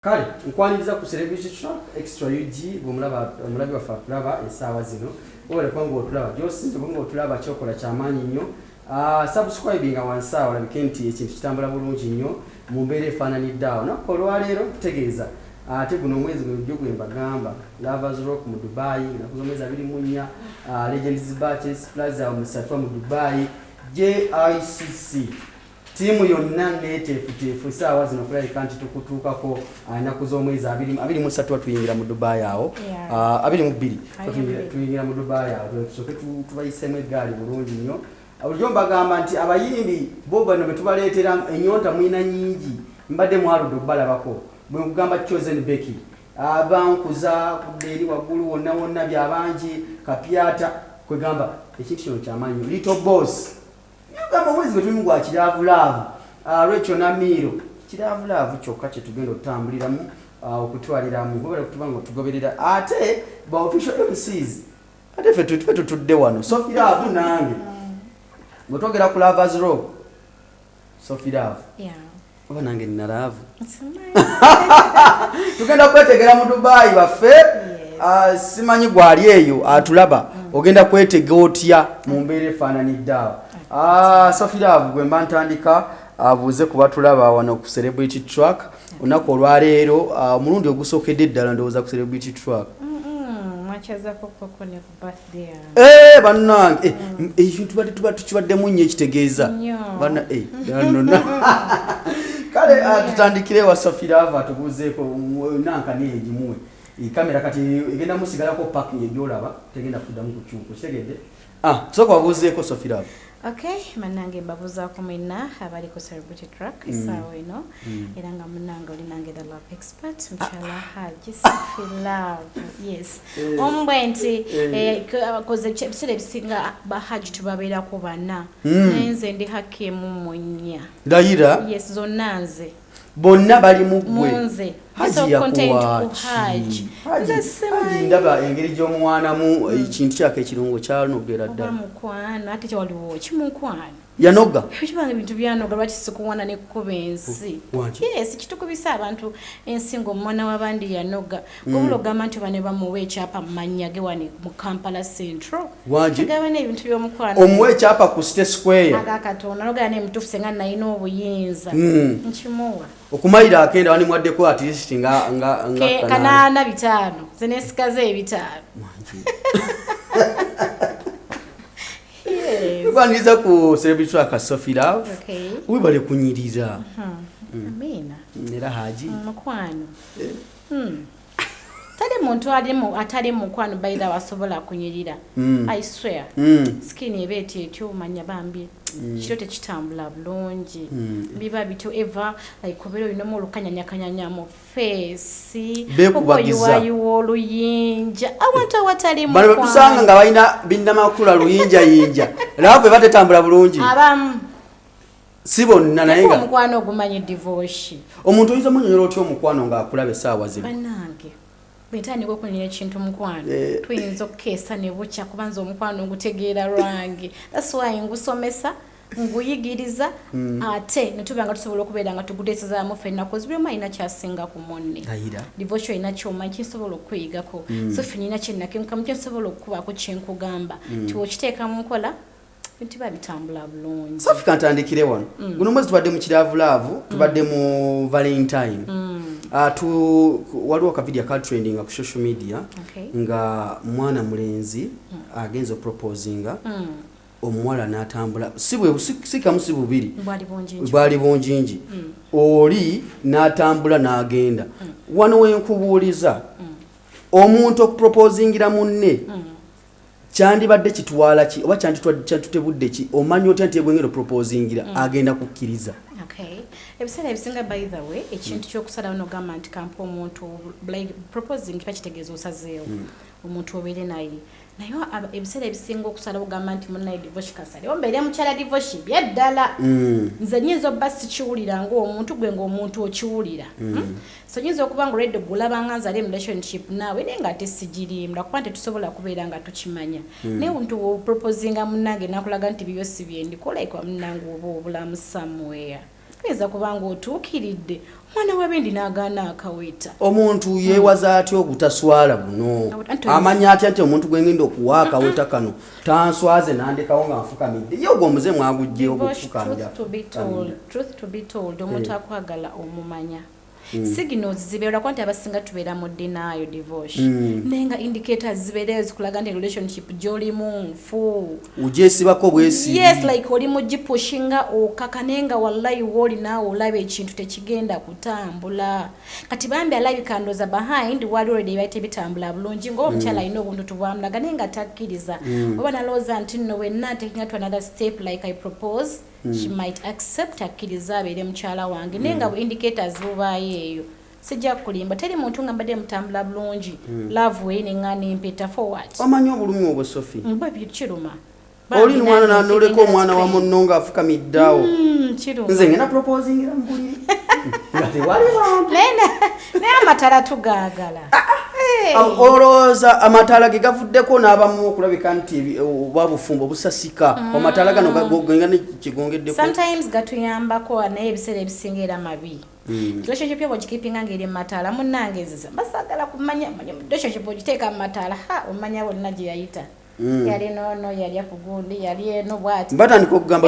Kale nkwaniriza ku celebrity track extra UG omulabi wa Fakulaba esaawa zino ole kwangu otulaba josinze kwangu otulaba chokola kyamaanyi nnyo subscribing wansawa labike nti ekintu kitambula bulungi nnyo mu mbeera efaananiddeawo nakko olwaleero kutegeeza ate guno omwezi gwe gwe mbagamba Lovers Rock mu Dubai nakuzo omwezi 24 Legends Batches Plaza mu Satwa mu Dubai JICC timu yonna neteefuteefu saawa zino kulabika nti tukutuukako ennaku z'omwezi 23 tuyingira mu Dubai awo 22 tuyingira mu Dubai awo tusooke tubayiseemu eggaali bulungi nnyo bulijjo mbagamba nti abayimbi bo bano be tubaleetera ennyonta mwina nyingi mbadde mwaludde okubalabako bwe nkugamba Chosen Becky abankuza kuddeeri waggulu wonna wonna byabangi kapyata kwegamba ekintu kino kyamaanyi Little Boss kama mwezi gwe tulimu gwa kiravulavu Rachel na Miro kiravulavu kyokka kye tugenda otambuliramu okutwaliramu bwebale kutubanga otugoberera ate ba official MCs ate ffe tutudde wano Sophie Love nange bwe twogera ku Lovers Rock Sophie Love oba nange nina love tugenda kwetegera mu Dubai baffe simanyi gwali eyo atulaba ogenda kwetega otya mu mbeera efaananiddeawo Sophie Love gwe mba ntandika abuuze kuba tulaba wano ku celebrity track olunaku olwaleero omulundi ogusookedde eddala ndowooza ku celebrity track bannange ebintu tuba tukibaddemu nnyo ekitegeeza banna kale tutandikire wa Sophie Love atubuuzeeko nankani egimuwe kamera kati egenda musigalako parking egyolaba tegenda kuddamu kukyuko kitegedde tusooka wabuuzeeko Sophie Love. Okay, manange babuza kumina habari ko celebrity track sawa ino eranga munange olinange the love expert mchala haji Sophie Love yes ombwenti koze chepsile bisinga bahaji tubabera ko bana nenze ndi hakemu munya ndayira yes zonanze bonna bali mugwe munze haji haji ndaba engeri gy'omwanamu ekintu kyake ekirungo kyalonogera ddala mukwano ate kyewaliwo kimukwano yanoga ekibanga ebintu byanoga lwaki sikuwana nekkuba ensi yes kitukubisa abantu ensingo omwana w'abandi yanoga wabula ogamba nti bane bamuwa ekyapa mu mannya ge wano mu Kampala Central kigaba n'ebintu by'omukwano omuwa ekyapa ku State Square agakatono nogera n'emutuufu senga nalina obuyinza nkimuwa okumayira akenda wani mwaddeko at least nga kanaana 5 zenesikaze 5 Kwaniriza ku celebrity track Sophie Love wibale kunyiriza amina nera haji mukwano tali muntu atali mukwano baida wasobola kunyirira I swear skin ebeti ekyomanya bambi kiro tekitambula bulungi biba bito eva like kobero inomo lukanyanya mu face okuyiwayiwa oluyinja abantu awatali mukwano bano tusanga nga balina binnamakula luyinja yinja Love batetambula bulungi abamu sibonna naye nga omukwano ogumanye divorce omuntu oyinza munyonyola otya omukwano ng'akulaba essaawa zino banange bwentandika okunyira ekintu mukwano tuyinza okukeesa ne bukya kubanza omukwano ngutegeera lwange that's why ngusomesa nguyigiriza ate netuba nga tusobola okubeera nga tuguteesezaamu ffenna kozi buli omu alina kyasinga ku munne divorce olina kyomanyi kinsobola okweyigako so ffe nina kyennakenkamu kyensobola okukubaako kyenkugamba tiwokiteeka mu nkola bintu biba bitambula bulungi Sophie kantandikire wano guno mwezi tubadde mu kiravulaavu tubadde mu Valentine waliwo akavidiyo ka trending ku social media nga mwana mulenzi agenza proposinga omuwala n'atambula sikamu si bubiri bwali bunjinji oli n'atambula n'agenda wano wenkubuuliza omuntu okuproposingira munne kyandibadde kitwala ki oba kyanditutebudde ki omanyi otya nti egwengero proposingira agenda kukkiriza ebiseera ebisinga by the way ekintu ky'okusalawo n'ogamba nti kampa omuntu proposing kiba kitegeeza osazeewo omuntu obeere naye naye ebiseera ebisinga okusalawo ogamba nti munnaye divorce kasalewo mbeere mukyala divorce byaddala nze nyinza obba sikiwulira ng'omuntu gwe ng'omuntu okiwulira so nyinza okuba nga olwedde gulabanga nzale relationship naawe naye nga tesigirimbula kuba tetusobola kubeera nga tukimanya naye omuntu woproposinga munnange nakulaga nti bibyo si byendikola eka munnange oba obulamu somewhere oyinza kubanga otuukiridde omwana w'abendi n'agaana akaweta omuntu yeewaza atya obutaswala buno amanya atya nti omuntu gwe ngenda okuwa akaweta kano tanswaze nandekawo nga nfukamidde ye ogwo omuze mwagugjeyo okufukanja truth to be told omuntu akwagala omumanya signals zibeera kwa nti abasinga tubeera mu denial divorce nenga indicators zibeera zikulaga nti relationship gy'olimu nfu ugyesibako bwesi yes like oli mugipushinga okakanenga wallahi woli naawe olaba ekintu tekigenda kutambula kati bambi alabika ndoza behind wali already baite bitambula bulungi ngo omukyala alina obuntu tubwamulaga nenga takkiriza oba nalowooza nti nno wenna taking to another step like I propose she might accept akkiriza abeere mukyala wange nenga bu indicators bubaayo eyo sijja kulimba teri muntu nga mbadde mutambula bulungi love we neŋŋaana empeta forward omanyi obulumi obwo Sophie mbwe kiruma oli mwana noleka omwana wa munno nga afukamiddeawo kiruma nze ngenda proposingira mubuliri nga tewali bantu naye amatala tugaagala olowooza amataala ge gavuddeko n'abamu okulabika nti oba bufumbo busasika amataala gano genga nekigongeddeko sometimes gatuyambako naye ebiseera ebisinga era mabi relationship yobo gikipinga ngeri mataala munnange nziza basagala kumanya relationship ogiteeka mu mataala omanya bonna gye yayita yali nono yali akugundi yali eno bwati batandika okugamba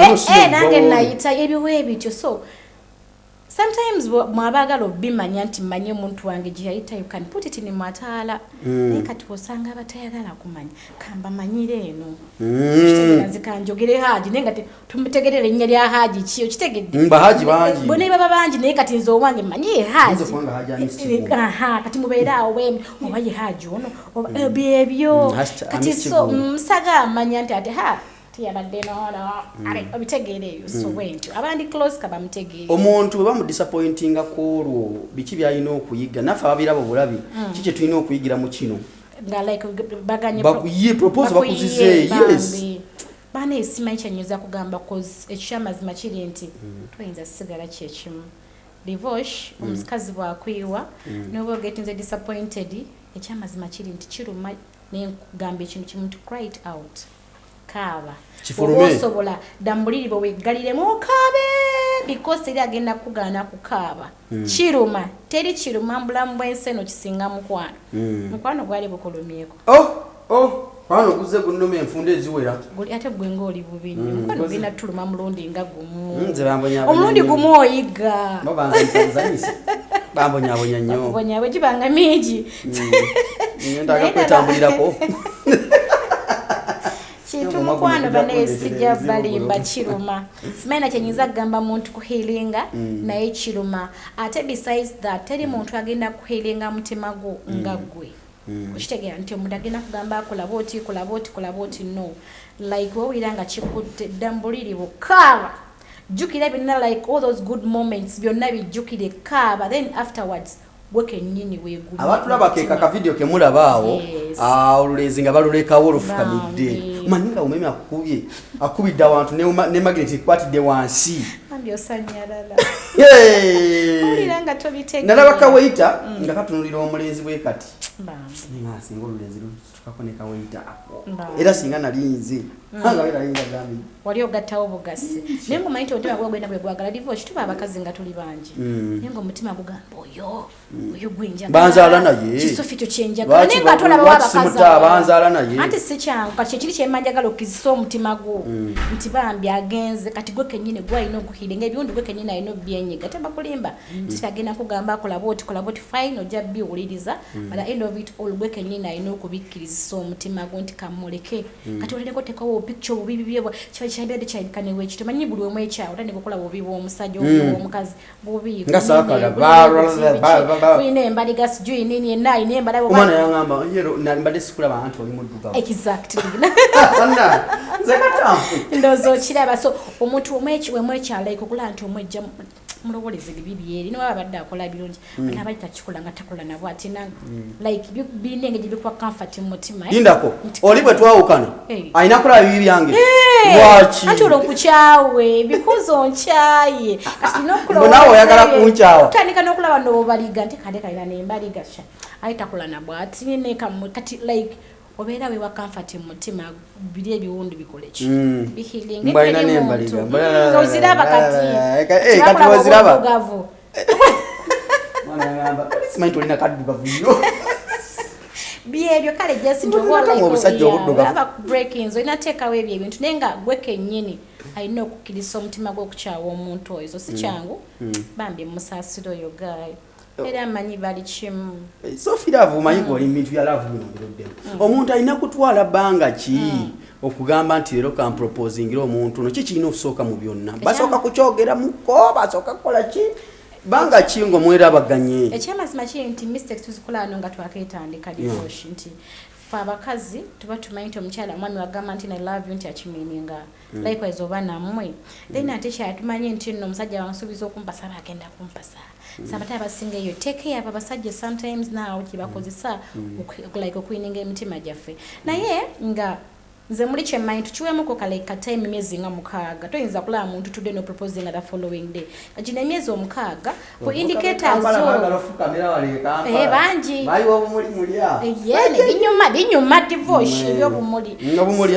nange nayita ebiwe bityo so sometimes mwabagala obimanya nti manye omuntu wange gye yayita you can put it in mataala naye kati osanga abatayagala kumanya kamba manyire eno zikanjogere haji naye nga tumutegerere ennya lya haji kiyo kitegedde bahaji bangi bone baba bangi naye kati nze owange manyiye haji kati mubeere awo bwemi oba ye haji ono byebyo kati so musaga amanya nti ate tiyabadde nono obitegeere ebyo so bwentyo abandi close kaba mutegeere omuntu bwe bamudisappointinga ku olwo biki byalina okuyiga naffe ababirabo bulabi kiki tulina okuyigira mu kino nga like baganye propose bakuzize yes bana esimanyi kyanyiza kugamba cause ekyamazima kiri nti tuyinza sigala kyekimu divorce omukazi bwakwiwa noba ogetinze disappointed ekyamazima kiri nti kiruma nekugamba ekintu kimu to cry it out kaaba osobola dambuliri bwe weggaliremu okaabe because teri agenda kugaana kukaaba kiruma teri kiruma mbulamu bw'ensi eno kisinga mukwano gwali bukulumyeko kwano guze gunnuma enfunda eziwera ate gwe ng'oli bubi nnyo mukwano gulina tuluma mulundi nga gumu bambonyabonya omulundi gumu oyiga bambonyabonya nnyo bonyabwe gibanga mingi ntaga kwetambulirako kintu mukwano banaye sijja balimba kiruma simanyi nakyenyiza kugamba muntu kuhilinga naye kiruma ate besides that teri muntu agenda kuhilinga mutima gwo nga gwe okitegeera nti omuntu agenda kugamba kolaba oti no like wowira nga kikutte ddambuliri bukaaba jjukira byonna like all those good moments byonna bijjukire kaaba then afterwards gweke nyinyi weegulu abatulaba keka ka video ke mulabaawo olulezi nga balulekawo olufukamidde maninga umeme akubidde awantu ne magnet ekwatidde wansi ambyosanyalala uliranga tobitegeera nalaba kawaita nga katunulira omulenzi bwe kati singa olulenzi lutukako ne kawaita ako era singa nalinze nga weralinga gambi wali ogattawo bugasi naye ngomanyi nti omutima gwagwenda bwe gwagala divorce tuba abakazi nga tuli bangi naye ngaomutima gugamba oyo banzaala naye kisofi kyo kyenjagala naye nga tolaba wabakazi banzaala naye anti si kyangu kati ekiri kyemanjagala okizisa omutima gwo nti bambi agenze kati gwe kennyini gwalina okuhiringa ebiwundu gwe kennyini alina obyenyiga tebakulimba nti agenda kugamba kolaba oti fine ojja biwuliriza but at end of it all gwe kennyini alina okubikkirizisa omutima gwo nti kamuleke kati olireko tekawo picture obubibi bye kyabadde kyayinkanewo ekyo temanyi buli omu ekyawo tandika okukola bubi bw'omusajja bw'omukazi bubi uyina embaliga sijui nini enayina embalaga omwana yangamba mbadde sikulaba anti oli muddugavu exactly ndowooza okiraba so omuntu wemwekyalaika okulaba nti omwejja mulowoleze bibi byeri niba abadde akola birungi ate abali takikola nga takola nabo ate like birina engeri bikuwa comfort mu mutima lindako oli bwe twawukana alina kulaba bibi byange lwaki anti olwo nkukyawe because onkyaye naawe oyagala kunkyawa otandika n'okulaba nobaliga nti kale kalina nembaliga sha aye takola nabwo ati kati like obeera we wa comfort mu mutima biri ebiwundu bikole ki bihilinga mbalina nembaliga oziraba kati kati waziraba gavu mwana ngamba simanyi tolina kaddugavu nnyo byebyo kale just aba breakings olina teekawo ebyo ebintu naye nga gwe kennyini alina okukkiriza omutima gw'okukyawa omuntu oyo so si kyangu bambi musaasiro oyo gaayo era amanyi bali kimu Sophie love umanyi goli bintu bya love bino biroddemu omuntu alina kutwala bbanga ki okugamba nti leero kan proposing omuntu no kikirina okusooka mu byonna basooka kukyogera muko basooka kukola ki banga kingo mwerabaganye ekyamazima kiri nti mistakes tuzikola ano nga twaketandika divorce nti fe abakazi tuba tumanyi nti omukyala mwami wagamba nti I love you nti akimininga likewise oba nammwe then ate kyatumanyi nti nno omusajja wansuubiza okumpasa bagenda kumpasa sabata abasinga eyo take aba basajja sometimes now kibakozesa like okwininga emitima gyaffe naye nga nze muli kyemmanyi tukiwemuko ka time emyezi nga 6 toyinza kulaba muntu tudde no proposing the following day kagina emyezi 6 ku indicators bangi binyuma divorce ebyobumuli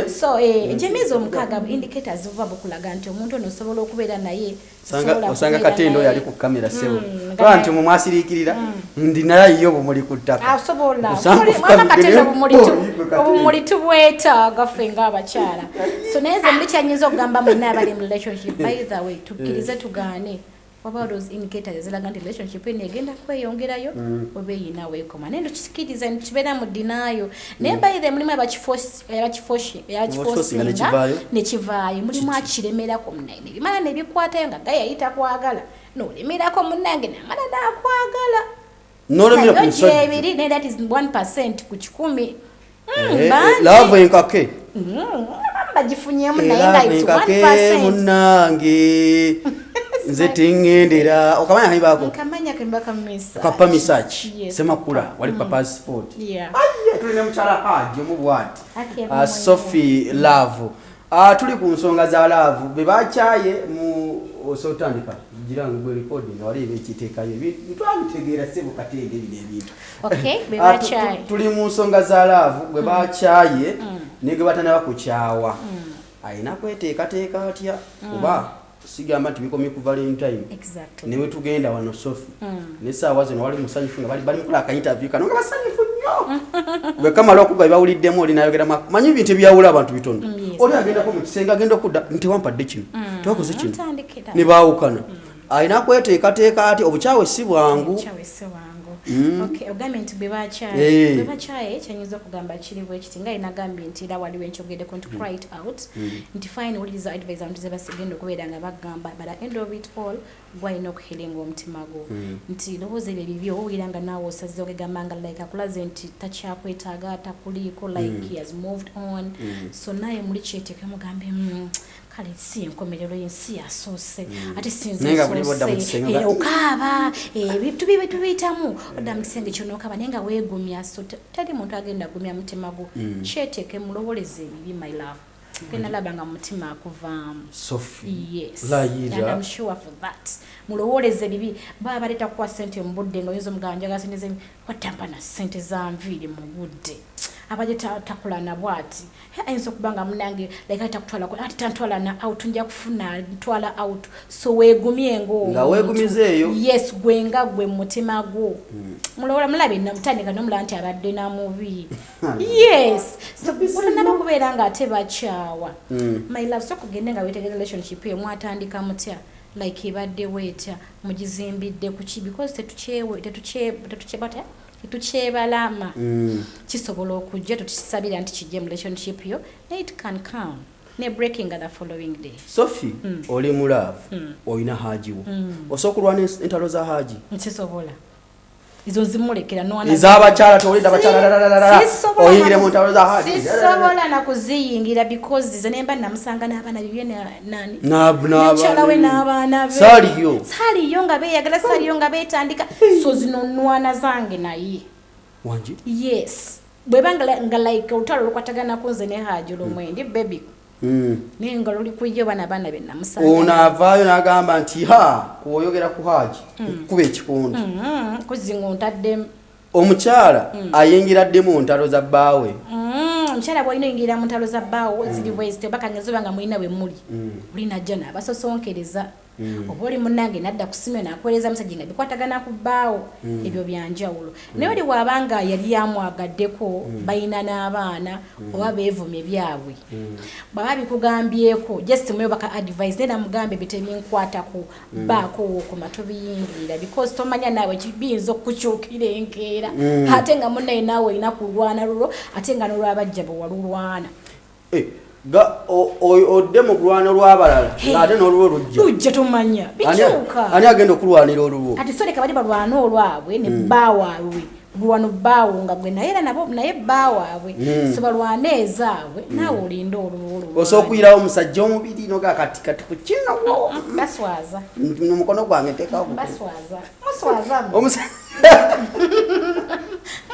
so emyezi 6 indicators buba bukulaga nti omuntu ono osobola okubeera naye osanga katendo yali ku kamera sebo kanti mu mwasirikirira ndinayo obumuli ku ttaka asobola katendo obumuli tubweta gafenga abakyala so neze muli kyanyiza okugamba mwena abali mu relationship by the way tukkirize tugaane about those indicators zilaga nti relationship eno egenda kweyongerayo oba eyina weekoma naye ntukikiriza ntikibeera mu dinayo naye by the mulimu abakifosinga nekivaayo mulimu akiremerako munaine bimala nebikwatayo nga gayayita kwagala nolemerako munange namala nakwagala ebiri naye that is 1% ku 100 love enkake bagifunyemu naye nga it's 1% munange nze tingendera okamanya haibako nkamanya kembaka misa kapa misachi semakula wali papa sport tulina mchala haji omubwati Sophie love tuli ku nsonga za love bebakyaye mu osotandika girangu gwe recording wali ebekiteekayo twabitegeera sebo katende bintu bebakyaye tuli mu nsonga za love bwe bakyaye nige batanaba kukyawa ayina kweteekateeka atya kuba sigamba nti bikomye ku Valentine niwe tugenda wano Sophie nesaawa zino wali musanyufu nga bali mukola ka interview kano nga basanyufu nnyo bwe kamala okuba bawuliddemu oli nayogera manyi bintu byawula abantu bitono oli agendako mu kisenga agenda okudda nti wampadde kino twakoze kino ne baawukana ayina kweteekateeka ati obukyawe si bwangu ogambye nti bebakyaye kyanyiza okugamba kiriwo ekiti nga inagambye nti era waliwo enkyogedeko nti cry it out nti fine uliza advisor nti zebasigenda okubeera nga bagamba but at end of it all gwalina okuhiringa omutima gwo nti lowooza ebyo bibyo owulira nga naawe osaze okugamba nga like akulaze nti takyakwetaaga atakuliiko like he has moved on so naye muli kyeteeke mugambe kale si enkomerero y'ensi yasoose ate sinze soose okaaba ebintu bibe tubiyitamu odda mu kisenge ky'onookaba naye nga weegumya so tali muntu agenda gumya mutima gwo kyeteeke mulowoleze ebibi my love genda laba nga mutima akuvaamu Sophie and I'm sure for that mulowoleze bibi baba baleeta kukuwa ssente mu budde ng'oyinza omugamba njagala ssente ze watampa na ssente za nviiri mu budde abaje takula na bwati ayinza okubanga munange like atakutwala ko ati tantwala na out nja kufuna ntwala out so weegumye nga weegumizeeyo yes gwenga gwe mutima gwo mulowola mulabe namutandika nomula nti abadde na mubi yes so bona bakubeera nga ate bakyawa my love so kugende nga wetegeza relationship ye mwatandika mutya like ebadde wetya mugizimbidde kuki because tetuchebalama kisobola okujja tutisabira nti kijje mu relationship yo it can come ne breaking the following day Sophie oli mu love oyina hajiwo osokulwana entalo za haji nsisobola izo zimulekera no ana izabakyala tolida bakyala oyingire mu ntalo za haji sisobola na kuziyingira because zenemba namusanga n'abana bibye nani n'abakyala we n'abaana be saliyo nga beyagala saliyo nga betandika so zino nwana zange naye wanji yes bwebanga nga like utalo lukwatagana kunze ne haji lumwendi baby ninga luli kujje bana be namusanga unavaayo n'agamba nti kuoyogera ku haji kuba ekikondo kuzingo ntadde omukyala ayingira ddemu ntalo za bbaawe omukyala bw'olina oyingira mu ntalo za bbaawo ziri west oba kangezoba nga mulina we muli olina jja n'abasosonkereza oba oli munnange nadda ku simu n'akuweereza musajja nga bikwatagana ku bbaawo ebyo byanjawulo naye oli bw'abanga yali yamwagaddeko balina n'abaana oba beevumye byabwe bw'aba bikugambyeko just muyo baka advice naye namugambe bitebinkwatako baako wookoma tobiyingirira because tomanya naawe kibiyinza okukukyukira enkeera ate nga munnaye naawe olina kulwana lulwo ate nga n'olwabajja bwe walulwana odde mu kulwana olw'abalala ng'ate n'olwo lujja tomanya bikyuka ani agenda okulwanira olulwo ati soleka bali balwana olwabwe ne bbaawaabwe lwano bbaawo nga gwe naye era nabo naye bbaawaabwe so balwana ezaabwe naawe olinda olulwo osobola okuyirawo omusajja omubiri noga katikati ku kino baswaza omukono gwange teekawo muswaza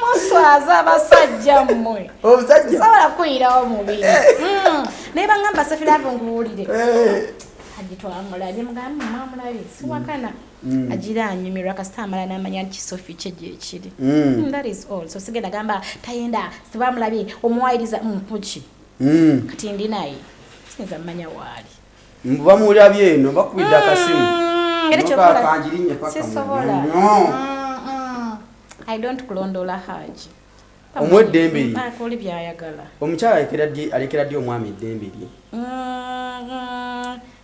muswaza basajja mmwe omusajja sobola kuyirawo mubiri naye bangamba sefiravo nguwulire agitwamulabye mugambe mwamulabye siwakana agira anyumirwa kasita amala n'amanya nti Sophie kye gyekiri that is all so sigenda gamba tayenda sibamulabye omuwayiriza mpuki kati ndi naye sinza mmanya waali bamulabye eno bakubidde akasimu kanjirinnye sisobola I don't kulondola haji omweddembe akoli byayagala omukyala alekera ddi omwami eddembe lye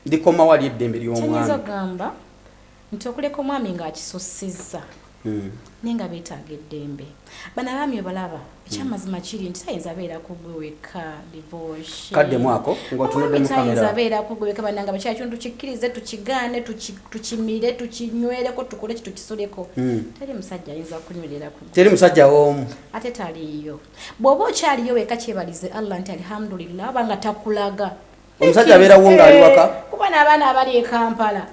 ndikoma wali eddembe ly'omwami kyenyiza ogamba nti okuleka omwami ng'akisussizza naye nga beetaaga eddembe bano abaami obalaba ekyamazima kiri nti tayinza beera ku gwe wekka divorce kaddemu ng'otunudde mu kamera tayinza beera ku gwe wekka bananga bakyala kintu tukikkirize tukigaane tukimire tukinywereko tukole ki tukisoleko teri musajja ayinza kunywerera ku teri musajja w'omu ate taliiyo bw'oba okyaliyo wekka kyebalize Allah nti alhamdulillah obanga takulaga omusajja abeerawo ng'ali waka kuba n'abaana abali e Kampala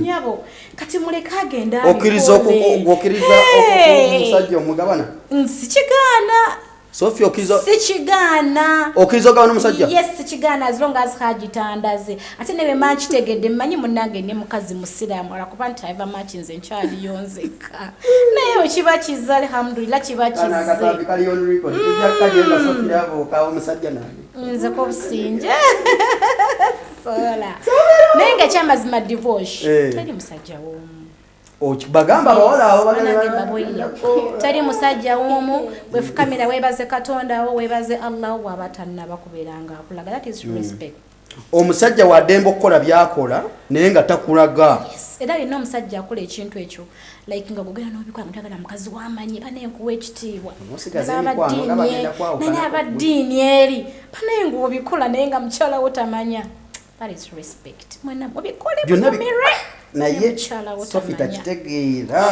nyabo kati muleke agenda okkiriza omusajja omugabana sikigaana Sophie sikigaana ogabana omusajja yes sikigaana as long as hagitandaze ate ne bwe kitegedde mmanyi munnange ne mukazi musiraamu alakuba nti ava maki nze nkyaliyo nzekka naye kiba kizza alhamdulillah kiba kizze nze ko businja sola naye nga kyamazima divorce teri musajja w'omu bagamba bawala teri musajja w'omu bwefukamira weebaze Katonda wo weebaze Allah bw'aba tannaba kubeera ng'akulaga that is respect omusajja wadembe okukola byakola naye nga takulaga era alina omusajja akola ekintu ekyo like nga gogera n'obikola nga tagala mukazi w'amanyi banaye nkuwa ekitiibwa naye abaddiini eri banaye ng'obikola naye nga mukyala wo tamanya that is respect mwena mubikole bumire naye Sophie takitegeera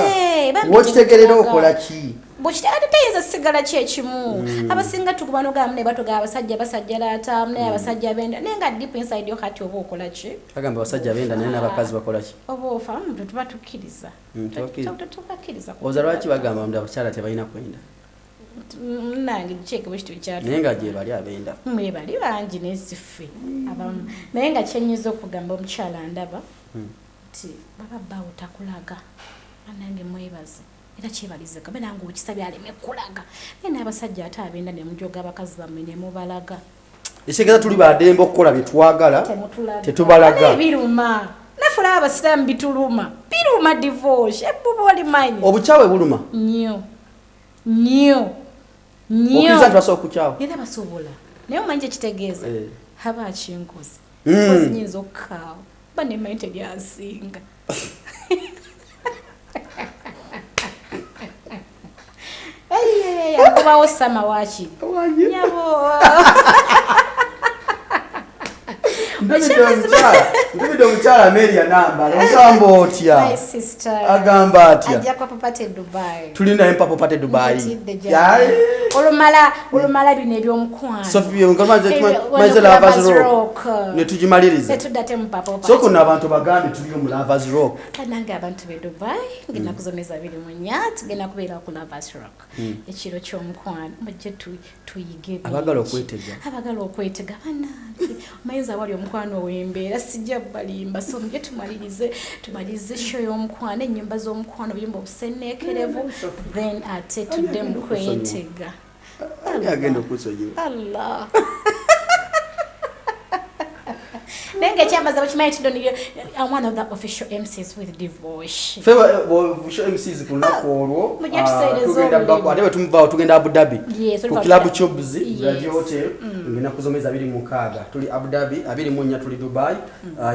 wokitegerera okola ki bwekitagate tayinza sigala kyekimu abasinga tukuba nogamba naye batoga abasajja laata naye abasajja benda naye nga deep inside yo kati oba okola ki agamba abasajja benda naye n'abakazi bakola ki oba ofa tuba tukkiriza oza lwaki bagamba nti abakyala tebalina kwenda nange kyeke bwekito ekyatu naye nga gye bali abenda bali bangi nesiffe abamu naye nga kyenyiza okugamba omukyala ndaba nti baba bbaawo takulaga nange mwebaze era kyebalize kabe nange okisabye aleme kulaga naye n'abasajja ate abenda ne mujoga abakazi bammwe ne mubalaga ekitegeza tuli badembe okukola bye twagala tetubalaga biruma nafula abasiraamu bituluma biruma divorce ebbuba olimanyi obukyawe buluma nnyo okiriza nti basobola okukyawa era basobola naye omanyi kyekitegeeza haba akinkozi kozi nyinza okukaawa ba ne mayite lyasinga akubawo samawaki nyabo Ndibidde omukyala Mary anambala ogamba otya agamba atya ajja kwa papate Dubai tulina empapa papate Dubai olumala bino ebyomukwano Sophie ngamaze Lovers Rock netugimaliriza netudate mu papa so kuna abantu bagambe tuli mu Lovers Rock kananga abantu be Dubai ngina kuzomeza biri mu nyat gena kubeera ku Lovers Rock ekiro ky'omukwano mujje tuyige abagala okwetega banange mayinza wali omukwano w'embeera sijja balimba so mujje tumalirize show y'omukwano ennyimba z'omukwano biyimba obusenneekerevu then ate tudde mu kwetega agenda okusonyiwa Allah Nenge chamaza wachimaye tidoni I'm one of the official MCs with Divosh. Official MCs kunako olwo. Tugenda bako ate tumva tugenda Abu Dhabi. Yes, ku Club Chobs Radio Hotel. Ngina kuzomeza 26. Tuli Abu Dhabi, 24 tuli Dubai.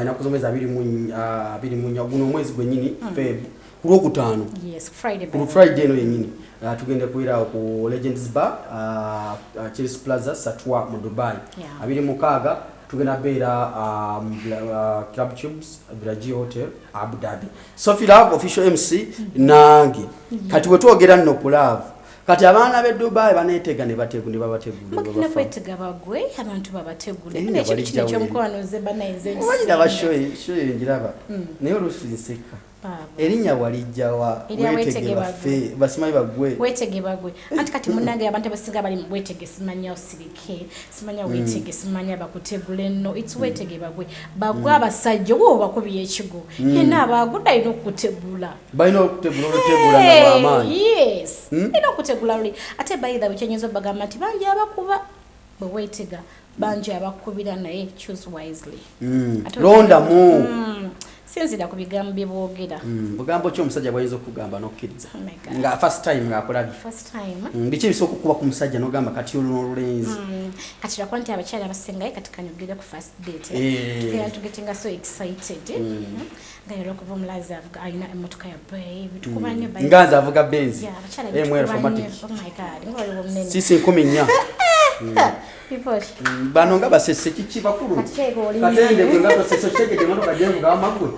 Ina kuzomeza 24 guno mwezi gwenyini Feb. Kulo kutano. Yes, Friday. Ku Friday no yenyini. Tugende kuira ku Legends Bar, Chelsea Plaza Satwa mu Dubai. 26 tugenda beera Club Tubes Radio Hotel Abu Dhabi. Sophie Love official MC nange kati we twogera nno ku Love kati abaana be Dubai baneetega ne bategula babategula bakina kwetega bagwe abantu babategula n'ekyo kino ky'omukwano ze banayize wajira bashoye njiraba naye olusinseka Erinya walijja wa wetege bafe basimayi bagwe wetege bagwe anti kati munange abantu abasinga bali wetege simanya osirike simanya wetege simanya bakutegule no it's wetege bagwe abasajja wo bakubiye ekigo yena abaguda ino kutegula bayino okutegula na bamani yes ino kutegula luli ate bayida bichenyezo bagamba ati banje abakuba bwe wetega banje abakubira naye choose wisely londa mu sinzira kubigambo byeboogera bugambo kyo omusajja bwayinza okugamba n'okkiriza nga first time ng'akulabye first time biki ebisooka okukuba ku musajja n'ogamba kati olulenzi kati lwakwa nti abakyala abasingayo kati kanyogere ku first date era tugetinga so excited nga yero okuva omulazi avuga alina emmotoka ya bay bitukubanye bay nganza avuga benzi informatic oh my god ngoli womnene sisi 14 Piposh bano nga basese kiki bakulu katende kwe ngato sese cheke ngono kajengu ga magwe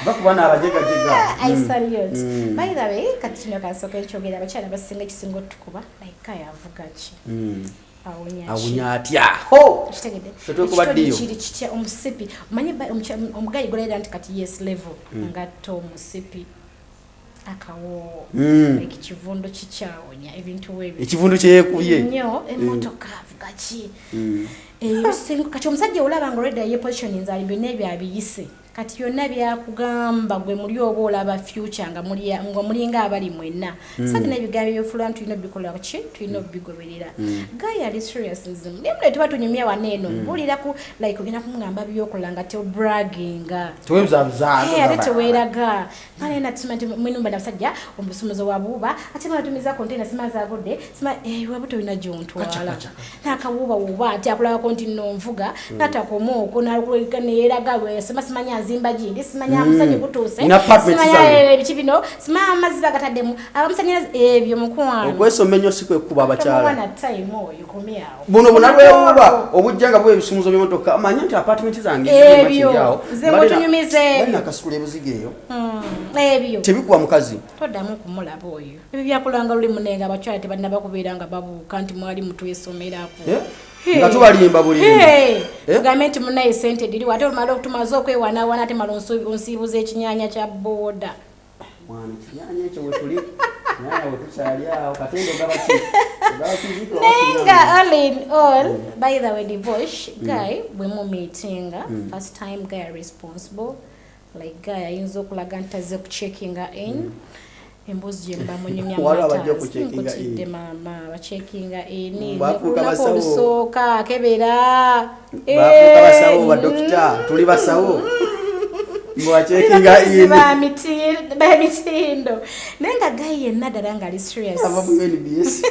bakubana abajega jega I salute by the way kati kino kasoka ekyogera abakyala basinga kisingo tukuba like kaya avuga ki awunya atya ho kitegede tukuba dio kiri kitya omusipi omanyi omugayi golera nti kati yes level ngato omusipi akawo like kivundo kichawonya ebintu webi ekivundo kyekuye nnyo emotoka avuga ki singo kati omusajja olaba nga already ye position nzali byonna ebyabiyise kati byonna byakugamba gwe muli oba olaba future nga mulinga abali mwenna sati n'ebigambo byofula nti tulina bikola ki tulina obigoberera guy ali seriousism nemule tuba tunyumya waneeno bulira ku like ogenda kumugamba byokola nga teo bragginga ate teweeraga mane natusema nti mwenumba nabasajja omusumuzo wa buuba ate banatumiza kontena sima zaagudde sima wabuto olina gyontwala nakawuuba wuuba ati akulabako nti nonvuga natakomaoko neyeeraga lwesema simanya azimba gindi simanya amusanye kutuuse simanya ebiki bino simanya amazzi bagataddemu abamusanyalaze ebyo mukwano okwesoma ennyo si kwekuba abakyala buno bunalwewuba obujjanga bwe ebisumuzo by'emmotoka amanye nti apartment zange ebyo ze mutunyumize balina kasukula ebuziga eyo ebyo tebikuba mukazi toddamu kumulaba oyo ebyo byakulanga luli munenga abakyala tebalina bakubeera nga babuuka nti mwali mutwesomerako nga tubalimba bulimba tugambe nti munaye sente diriwo ate olumala okutumaze okwewanaawana ate mala onsiibuza ekinyanya kya booda mwana kinyanya ekyo wetuli nyanya wetukyali awo katendo nenga all in all by the way divorce guy bwe mu meetinga first time guy responsible like guy ayinza okulaga nti azze kucheckinga in embuzi jemba munyumya mata mama bacheckinga ini bafuka busoka kebera bafuka basawo ba doctor tuli basawo mwa checkinga ini ba mitindo nenga guy yenna daranga ali serious abamu NBS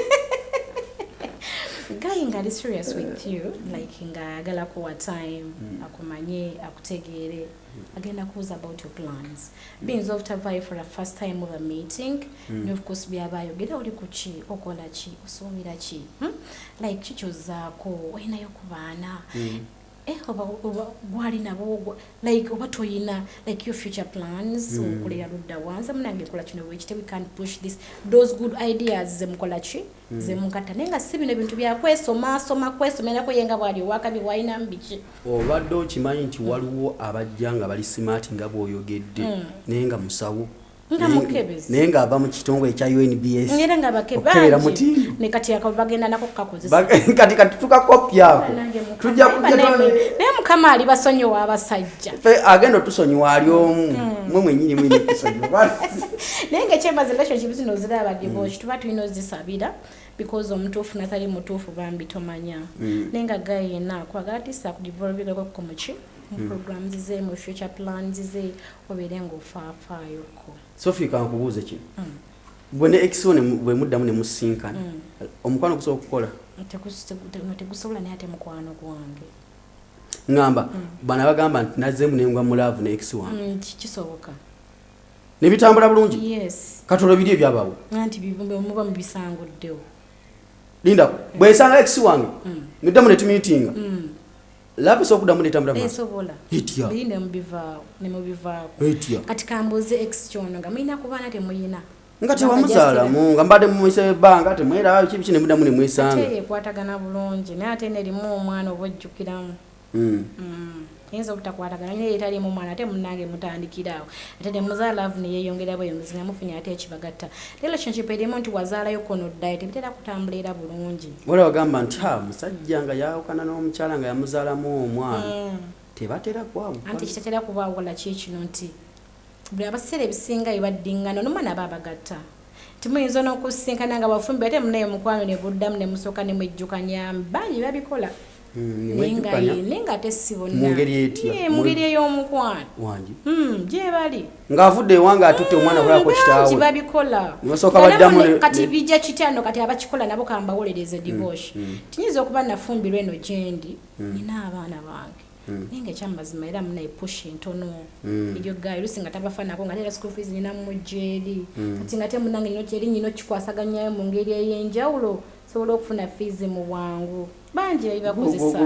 guy ngali serious with you like ngagala kuwa time akumanye akutegere agenda kuuza about your plans being of tavai for a first time of a meeting and of course byabayo gera uli kuchi okola chi osomira chi like chicho zako wena yokubana oba gwali nabo like oba toyina like your future plans okulera ludda wanza munange kola kino wekite we can push this those good ideas zemkola chi zemukata nenga sibino bintu bya kwesoma kwesomera ko yenga bwali wakabi waina mbichi obadde okimanyi nti waliwo abajjanga bali smart nga bwoyogedde nenga musawo nenga ava mu kitongole ekya UNBS ngera nga bakebanji ne kati yakabagenda nako kakozesa kati tukakopya ako tujja kujja naye mukama ali basonyiwa abasajja agenda tusonyiwa ali omu mwe mwenyini mwine kusonyiwa naye ngaekyemaze relationship zino ziraba divorce tuba tulina ozisabira because omutuufu natali mutuufu bambi tomanya naye nga gaye yenna akwagala tisa kudivolvingako kumuki mu programs ze mu future plans ze obeere ng'ofaafaayoko. Sophie kankubuuze kino bwe ne exone bwe muddamu ne musinkana omukwano gusobola okukola tegusobola naye ate mukwano gwange ngamba bana bagamba nti nazzemu nengwa mu love ne ex wange kisoboka ne bitambula bulungi yes katolo biri ebyabawo anti muba mubisanguddewo linda bwe nsanga ex wange niddamu ne tumiitinga love so kuddamu ne tambula esobola biri ne mubivaako kati kambuze ex kyono nga mulina kubaana temulina nga tewamuzaalamu nga mbadde mumwise ebbanga temwera kibiki ne muddamu ne mwesanga ate ekwatagana bulungi naye ate nerimu omwana oba ojjukiramu yinza obutakwatagana naye etalimu omwana ate munnange mutandikiraawo ate ne muzaala love ne yeeyongera bweyo muzinga mufunye ate ekibagatta relationship erimu nti wazaalayo kono ddayo tebitera kutambula era bulungi wala wagamba nti musajja nga yawukana n'omukyala nga yamuzaalamu omwana tebatera kwawukana anti kitatera kubaawula kikino nti buli abaseera ebisinga ebaddingana n'omwana aba abagatta timuyinza n'okusinkana nga bafumbi ate munaye mukwano ne buddamu ne musooka ne mwejjukanya bangi babikola naye nga ate si bonna mu ngeri ey'omukwano wangi gye bali ng'avudde ewange atutte omwana kulako kitaawe babikola basooka baddamu kati bijja kityano kati abakikola nabo kambawolereza divorce tinyinza okuba nafumbirwa eno gyendi nina abaana bange naye nga ekyamazima era munaye push entono eryo gayo lusi nga tabafaanako nga tera school fees nina mujjeeri kati nga te munange nino kyeri nyino kikwasaganyayo mu ngeri ey'enjawulo sobola okufuna fees mu bwangu bangi ebibakozesa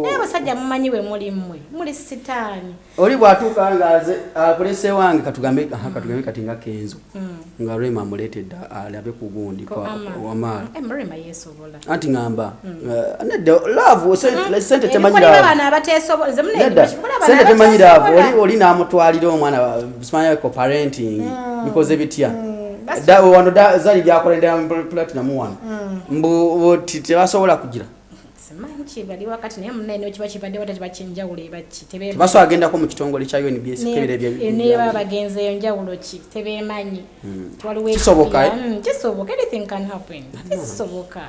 naye abasajja mumanyi we muli mmwe muli sitaani oli bw'atuuka ngaaze akulese wange katugambe kati nga kenzo nga Rema amuleetedde alabe ku gundi wamaala Rema yeesobola anti ngamba nedda love sente temanyi sente temanyi love oli n'amutwalira omwana simanya ko parenting bikoze bitya wano zali byakolera platinum wano mbu tebasobola kugira simanyi bali wakati naye munene kiba kibadde wata kiba kyenjawulo ebaki tebaso agendako mu kitongole kya UNBS kebere ne bagenzeeyo njawulo ki tebeemanyi kisoboka kisoboka anything can happen kisoboka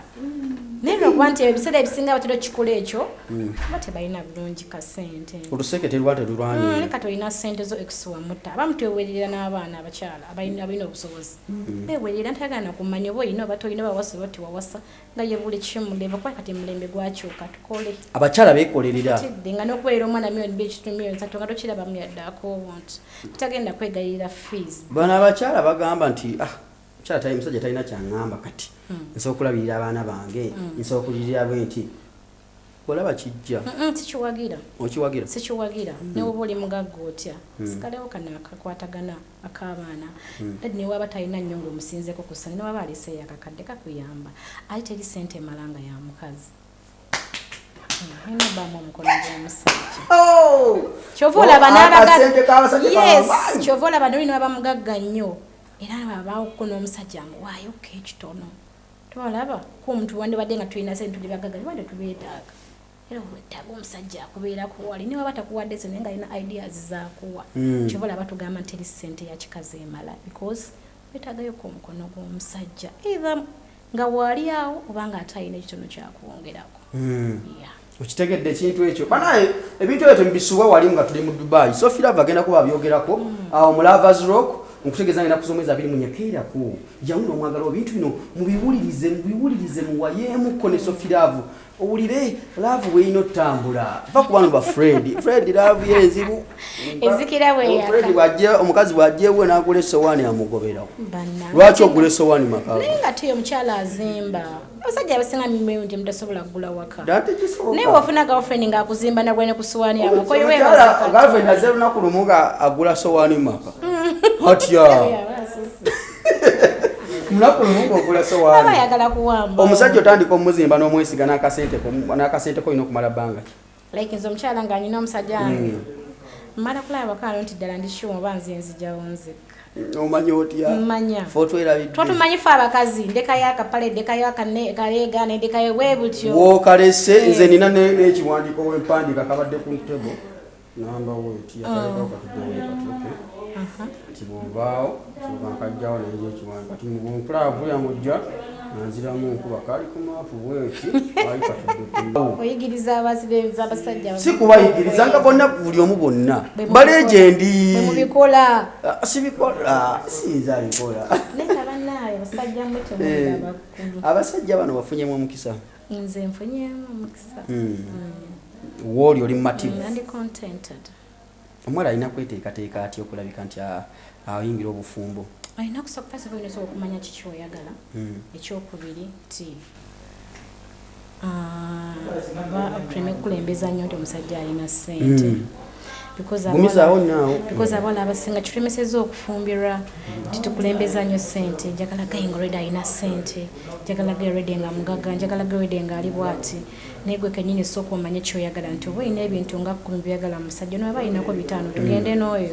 naye lwakuba nti ebiseera ebisinga batera okikola ekyo kuba tebalina bulungi kasente oluseke terwate lulwani leka tolina sente zo ekisuwa mutta abamu twewerera n'abaana abakyala abalina obusobozi bewerera ntayagala kumanya oba olina oba tolina bawasa oba tiwawasa nga ye buli kimuleba kuba kati mulembe gwakyuka tukole abakyala beekolerera nga n'okubeera omwana miliyoni miliyoni 3 nga tokirabamu yaddako obuntu tutagenda kwegayirira fees bano abakyala bagamba nti mukyala musajja talina kyaŋŋamba kati nsobola okulabirira abaana bange nsobola okulirira bwe nti olaba kijja sikiwagira okiwagira sikiwagira newe oba oli mugagga otya sikalewo kana akakwatagana ak'abaana dadi newaba talina nnyo ng'omusinzeko kusa newaba aliseeyo akakadde kakuyamba ate teri sente malanga ya mukazi inabamu omukono gw'omusajja kyova olaba n'abagagga kyova olaba n'oli n'abamugagga nnyo era babawuko n'omusajja muwaayo ekitono tolaba ko omuntu wandibadde nga tulina sente tuli bagagga wande tubeetaaga era weetaaga omusajja akubeerako wali niwe batakuwadde sente naye nga alina ideas zaakuwa kyova olaba tugamba nti eri sente ya kikazi emala because weetaagayo ko omukono gw'omusajja either nga waali awo oba nga ate alina ekitono kyakwongerako okitegedde ekintu ekyo banaye ebintu ebyo tebisuubwa wali nga tuli mu Dubai Sophie Love agenda kuba byogerako awo mu Lovers Rock nkutegeeza ngenda kusomeza 2 munyakeerako jawuno omwagala ebintu bino mubiwulirize muwayeemuko ne Sophie Love owulire love bweyina otambula va ku bano ba Fred love yenzibu ezikira bweyaka omukazi bw'ajjeewe n'agula essowaani amugoberawo lwaki ogula essowaani maka naye nga tiyo omukyala azimba abasajja abasinga mirundi mutasobola kugula waka naye bw'ofuna girlfriend ng'akuzimba nagwene ku ssowaani girlfriend azze lunaku lumu nga agula ssowaani maka atya munaku lumu ogula ssowaani abayagala kuwamba omusajja otandika omuzimba n'omwesiga n'akasente ko olina okumala bbanga like nze omukyala nga nina omusajja wange mmala kulaba bakalo nti ddala ndishuwa oba nze nzijjawo nzekka Omanyi otya? Mmanya. Foto erabidde. Tumanyi fa abakazi ndeka yakapale ndeka yakalega ndeka yewebutyo. Wo kalese nze nina n'ekiwandiiko wempandika kabadde ku ntebo. Namba weti yakaleka okatudde katuke. Kibobao kajjawo n'ejo ekiwandiiko. Kati mu nkulaavu ya mujja nanziramu nkuba kali ku maapu weti ali katudde. Oyigiriza abasibenza abasajja. Si kubayigiriza nga bonna buli omu bonna. Balegendi. Mubikola. Sibikola. Sinza bikola. Neka bannaye abasajja mbuto mugaba bakulu. Abasajja bano bafunyemu omukisa. Nze nfunyemu omukisa. Woli oli mative. Ndi contented. Omwala alina kweteekateeka atya okulabika nti ayingira obufumbo. Alina kusooka fasa okumanya kiki oyagala. Ekyokubiri ti prime kulembeza nnyo nti omusajja alina ssente. Because abawala abasinga tulemesezza okufumbirwa titukulembeza nnyo ssente. Njagala gayinga olwedde alina ssente. Njagala gerede nga mugaga. Njagala gerede nga ali bw'ati. Naye gwe kennyini sooka omanye kyoyagala nti oba olina ebintu nga 10 byagala musajja n'oba alinako 5 tugende n'oyo.